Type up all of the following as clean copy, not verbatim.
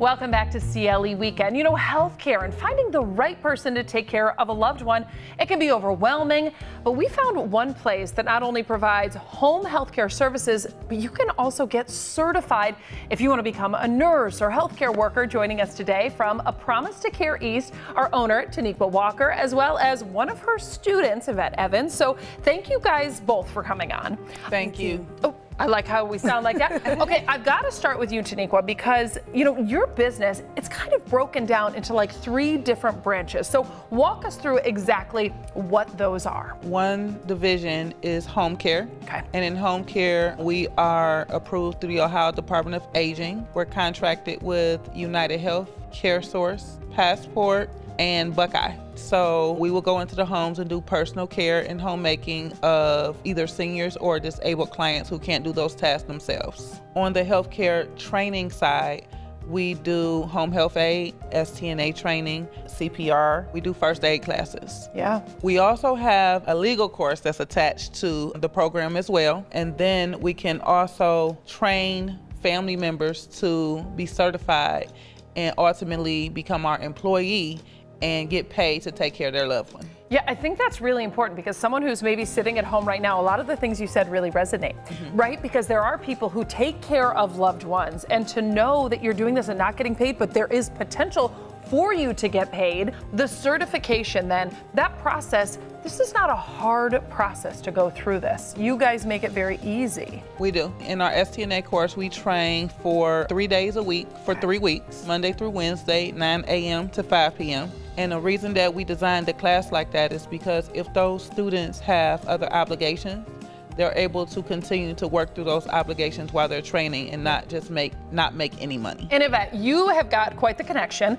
Welcome back to CLE Weekend. You know, healthcare and finding the right person to take care of a loved one, it can be overwhelming, but we found one place that not only provides home healthcare services, but you can also get certified if you want to become a nurse or healthcare worker. Joining us today from A Promise to Care East, our owner, Taniqua Walker, as well as one of her students, Yvette Evans. So thank you guys both for coming on. Thank you. Oh, I like how we sound like that. Okay, I've got to start with you, Taniqua, because, you know, your business, it's kind of broken down into like 3 different branches. So walk us through exactly what those are. One division is home care. Okay. And in home care, we are approved through the Ohio Department of Aging. We're contracted with United Health, CareSource, Passport, and Buckeye. So we will go into the homes and do personal care and homemaking of either seniors or disabled clients who can't do those tasks themselves. On the healthcare training side, we do home health aid, STNA training, CPR. We do first aid classes. Yeah. We also have a legal course that's attached to the program as well. And then we can also train family members to be certified and ultimately become our employee and get paid to take care of their loved one. Yeah, I think that's really important because someone who's maybe sitting at home right now, a lot of the things you said really resonate, right? Because there are people who take care of loved ones, and to know that you're doing this and not getting paid, but there is potential for you to get paid. The certification then, that process, this is not a hard process to go through this. You guys make it very easy. We do. In our STNA course, we train for 3 days a week for 3 weeks, Monday through Wednesday, 9 a.m. to 5 p.m. And the reason that we designed the class like that is because if those students have other obligations, they're able to continue to work through those obligations while they're training and not make any money. And Yvette, you have got quite the connection,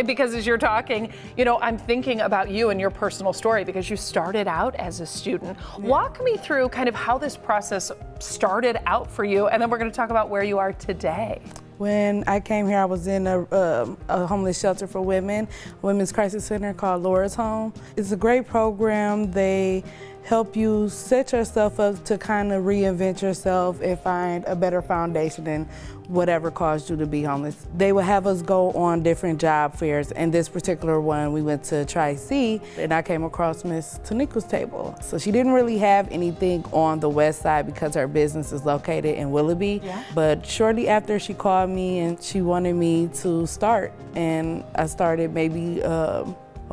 because as you're talking, you know, I'm thinking about you and your personal story because you started out as a student. Walk me through kind of how this process started out for you, and then we're going to talk about where you are today. When I came here, I was in a homeless shelter for women, a women's crisis center called Laura's Home. It's a great program. They help you set yourself up to kind of reinvent yourself and find a better foundation than whatever caused you to be homeless. They would have us go on different job fairs, and this particular one, we went to Tri-C, and I came across Miss Taniqua's table. So she didn't really have anything on the west side because her business is located in Willoughby, but shortly after she called me and she wanted me to start, and I started maybe a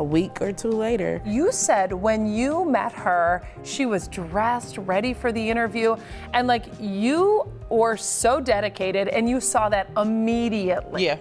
week or 2 later. You said when you met her, she was dressed, ready for the interview, and like you were so dedicated and you saw that immediately. Yeah.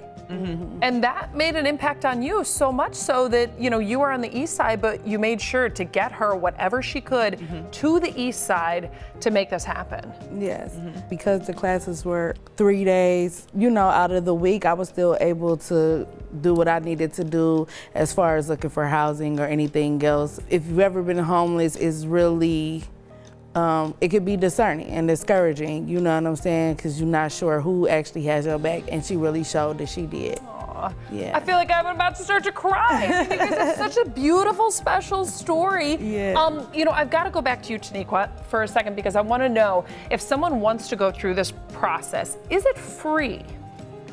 And that made an impact on you, so much so that, you know, you were on the east side, but you made sure to get her whatever she could to the east side to make this happen. Yes, because the classes were 3 days, you know, out of the week, I was still able to do what I needed to do as far as looking for housing or anything else. If you've ever been homeless, it's really, it could be discerning and discouraging, you know what I'm saying? Because you're not sure who actually has your back, and she really showed that she did. Aww. Yeah. I feel like I'm about to start to cry because it's such a beautiful, special story. Yeah. You know, I've got to go back to you, Taniqua, for a second because I want to know if someone wants to go through this process, is it free?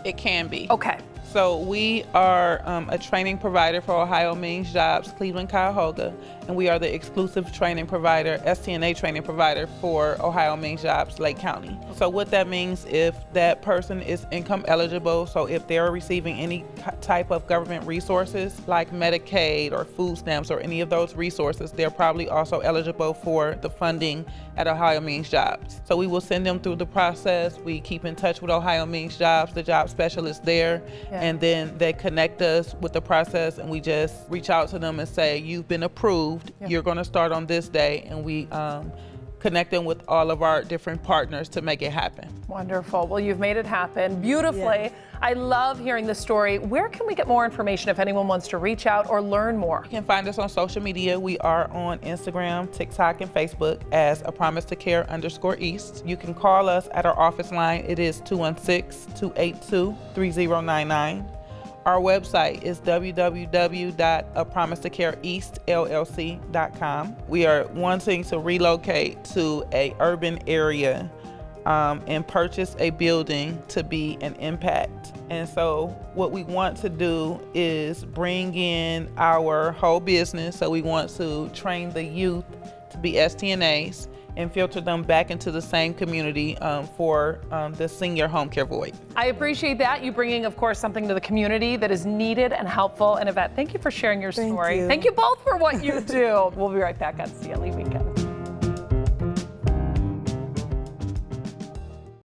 It can be. Okay. So we are a training provider for Ohio Means Jobs, Cleveland, Cuyahoga, and we are the exclusive training provider, STNA training provider for Ohio Means Jobs, Lake County. So what that means, if that person is income eligible, so if they're receiving any type of government resources like Medicaid or food stamps or any of those resources, they're probably also eligible for the funding at Ohio Means Jobs. So we will send them through the process. We keep in touch with Ohio Means Jobs, the job specialist there, and then they connect us with the process, and we just reach out to them and say, you've been approved, you're gonna start on this day, and we connect them with all of our different partners to make it happen. Wonderful. Well, you've made it happen beautifully. Yes. I love hearing the story. Where can we get more information if anyone wants to reach out or learn more? You can find us on social media. We are on Instagram, TikTok, and Facebook as A Promise to Care _East. You can call us at our office line. It is 216-282-3099. Our website is www.apromisetocareeastllc.com. We are wanting to relocate to an urban area and purchase a building to be an impact. And so what we want to do is bring in our whole business. So we want to train the youth to be STNAs and filter them back into the same community for the senior home care void. I appreciate that. You bringing, of course, something to the community that is needed and helpful. And Yvette, thank you for sharing your story. you. Thank you both for what you do. We'll be right back on CLE Weekend.